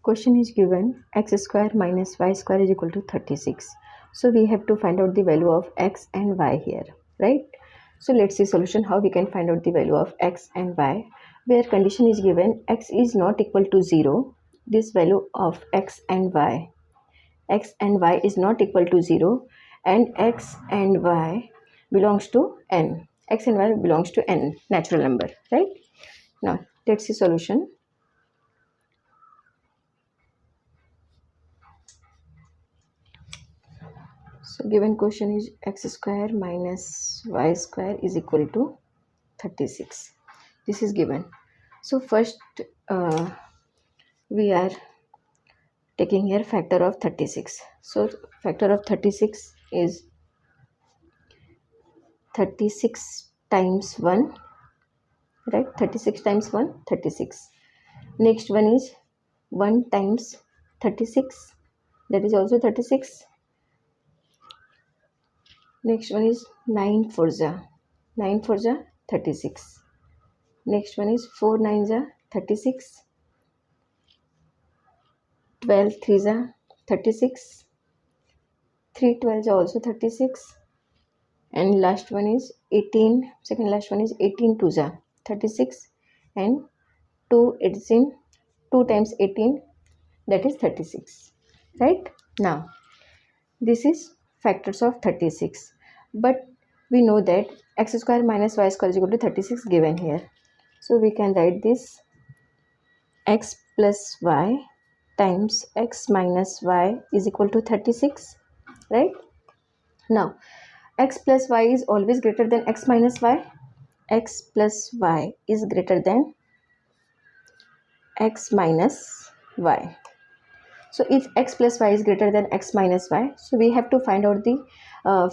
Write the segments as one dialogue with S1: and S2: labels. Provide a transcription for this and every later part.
S1: Question is given x square minus y square is equal to 36. So we have to find out the value of x and y here, right? So let's see solution how we can find out the value of x and y. Where condition is given x is not equal to 0, this value of x and y is not equal to 0, and x and y belongs to n. X and y belongs to n, natural number, right? Now let's see solution. So given question is x square minus y square is equal to 36. This is given. So first we are taking here factor of 36. So factor of 36 is 36 times 1, right? 36 times 1, 36. Next one is 1 times 36, that is also 36. Next one is 9 4 36. Next one is 4 9 36. 12 3 36. 3 12 also 36. And last one is 18. Second last one is 18 2 36. And 2 18. 2 times 18, that is 36. Right? Now this is factors of 36. But we know that x square minus y square is equal to 36 given here. So we can write this x plus y times x minus y is equal to 36, right? Now x plus y is always greater than x minus y. X plus y is greater than x minus y. So if x plus y is greater than x minus y, so we have to find out the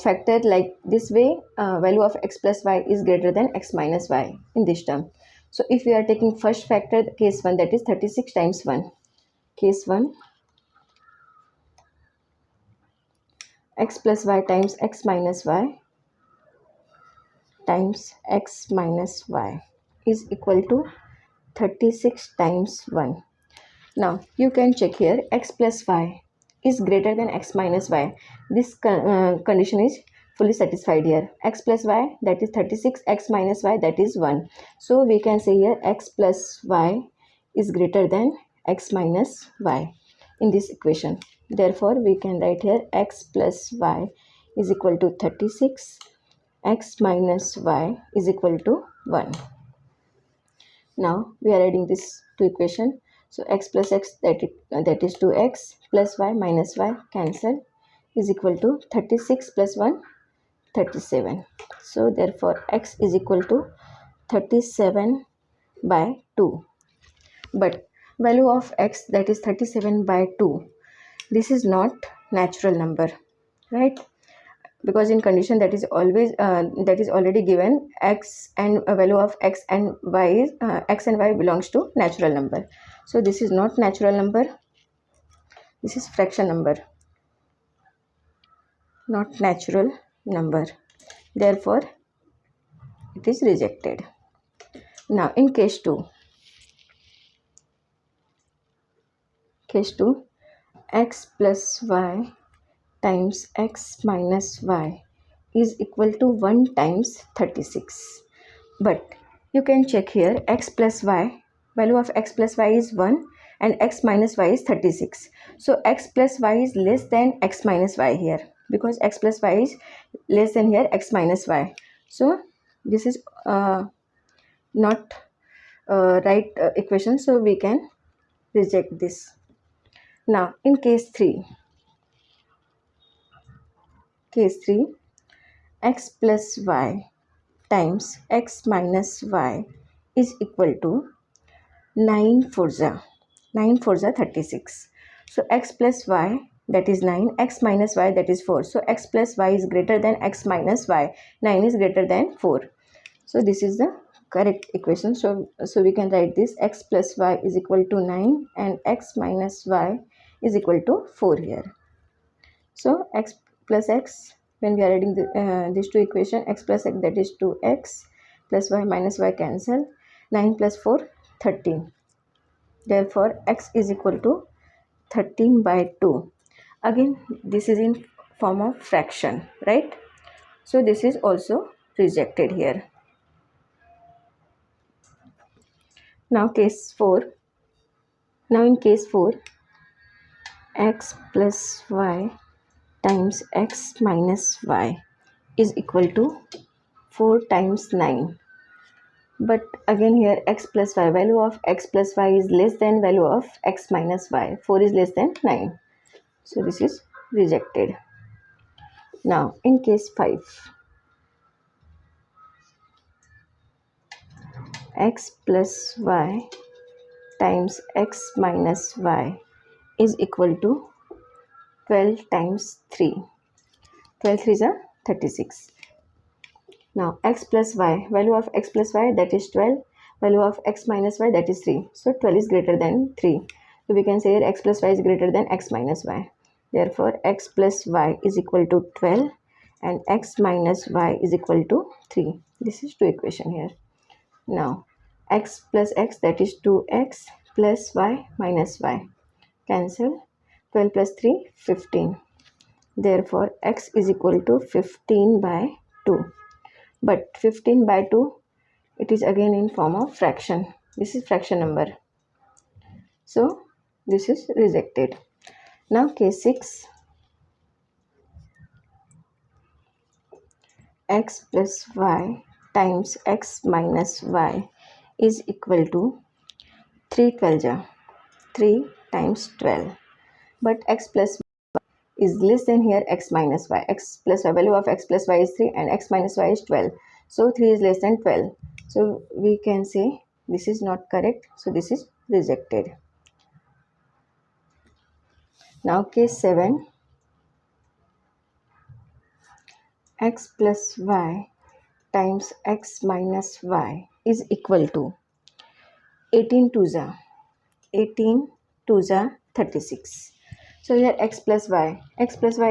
S1: factor like this way. Value of x plus y is greater than x minus y in this term. So if we are taking first factor, case 1, that is 36 times 1. Case 1, x plus y times x minus y times x minus y is equal to 36 times 1. Now you can check here, x plus y is greater than x minus y. This condition is fully satisfied here. X plus y, that is 36, x minus y, that is 1. So we can say here x plus y is greater than x minus y in this equation. Therefore we can write here x plus y is equal to 36, x minus y is equal to 1. Now we are adding this to equation. So x plus x, that is 2x, plus y minus y cancel, is equal to 36 plus 1, 37. So therefore x is equal to 37 by 2. But value of x, that is 37 by 2, this is not natural number, right? Because in condition that is always that is already given, x and a value of x and y is x and y belongs to natural number. So this is not natural number, this is fraction number, not natural number. Therefore it is rejected. Now in case 2, x plus y times x minus y is equal to 1 times 36. But you can check here, x plus y, value of x plus y is 1 and x minus y is 36. So x plus y is less than x minus y here, because x plus y is less than here x minus y. So this is not right equation, so we can reject this. Now in case 3, x plus y times x minus y is equal to 9 4 36. So x plus y, that is 9, x minus y, that is 4. So x plus y is greater than x minus y. 9 is greater than 4. So this is the correct equation. So we can write this, x plus y is equal to 9 and x minus y is equal to 4 here. So x plus x, when we are adding these two equations, x plus x, that is 2x, plus y minus y cancel, 9 plus 4 13. Therefore x is equal to 13 by 2. Again, this is in form of fraction, right? So this is also rejected here. Now case 4. Now in case 4, x plus y times x minus y is equal to 4 times 9. But again here x plus y, value of x plus y is less than value of x minus y. 4 is less than 9. So this is rejected. Now in case 5, x plus y times x minus y is equal to 12 times 3. 12 3 is 36. Now x plus y, value of x plus y, that is 12, value of x minus y, that is 3. So 12 is greater than 3. So we can say here x plus y is greater than x minus y. Therefore x plus y is equal to 12 and x minus y is equal to 3. This is two equation here. Now x plus x, that is 2x plus y minus y. Cancel. 12 plus 3, 15. Therefore x is equal to 15 by 2. But 15 by 2, it is again in form of fraction. This is fraction number. So this is rejected. Now case 6. X plus y times x minus y is equal to 3 12 3 times 12. But x plus y is less than here x minus y. X plus y, value of x plus y is 3 and x minus y is 12. So 3 is less than 12. So we can say this is not correct. So this is rejected. Now case 7. X plus y times x minus y is equal to 18 2 36. So here x plus y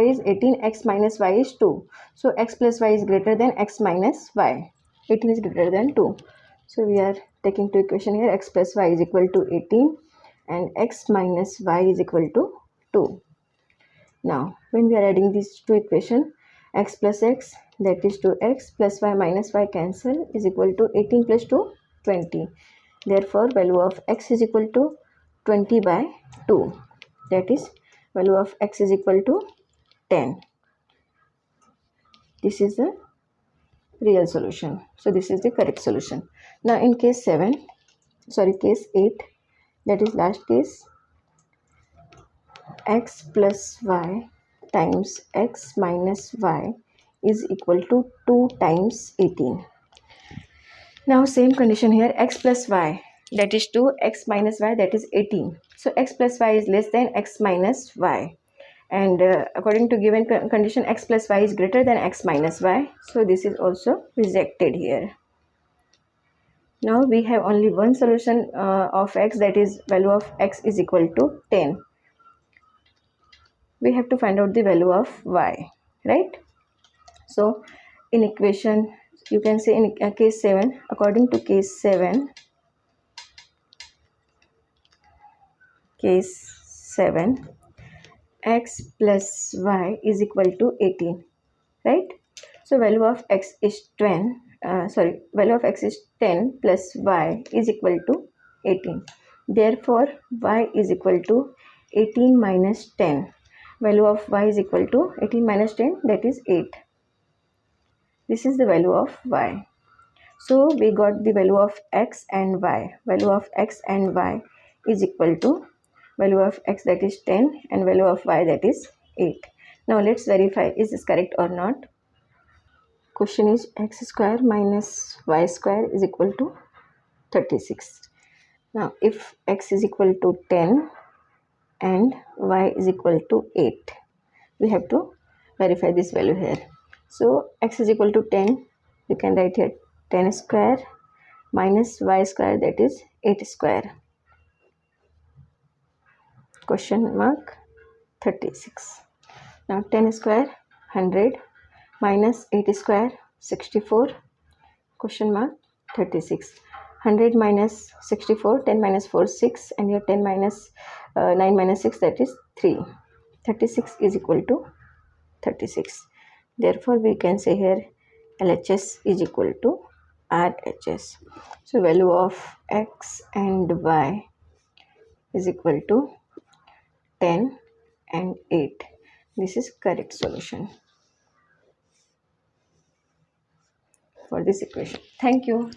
S1: is 18, x minus y is 2. So x plus y is greater than x minus y. 18 is greater than 2. So we are taking two equation here. X plus y is equal to 18 and x minus y is equal to 2. Now when we are adding these two equation, x plus x, that is 2x plus y minus y cancel, is equal to 18 plus 2, 20. Therefore value of x is equal to 20 by 2. That is value of x is equal to 10. This is the real solution. So this is the correct solution. Now in case 8, that is last case, x plus y times x minus y is equal to 2 times 18. Now same condition here, x plus y, that is 2, x minus y, that is 18. So x plus y is less than x minus y. And according to given condition, x plus y is greater than x minus y. So this is also rejected here. Now we have only one solution of x, that is value of x is equal to 10. We have to find out the value of y, right? So in equation, you can say in case 7, according to case 7, x plus y is equal to 18, right? So value of x is 10, value of x is 10 plus y is equal to 18. Therefore y is equal to 18 minus 10. Value of y is equal to 18 minus 10, that is 8. This is the value of y. So we got the value of x and y. Value of x and y is equal to value of x, that is 10, and value of y, that is 8. Now let's verify is this correct or not. Question is x square minus y square is equal to 36. Now if x is equal to 10 and y is equal to 8, we have to verify this value here. So x is equal to 10, you can write here 10 square minus y square, that is 8 square. Question mark 36. Now 10 square 100 minus 8 square 64. Question mark 36. 100 minus 64, 10 minus 4 6, and here 10 minus 9 minus 6, that is 3. 36 is equal to 36. Therefore we can say here LHS is equal to RHS. So value of x and y is equal to 10 and 8. This is correct solution for this equation. Thank you.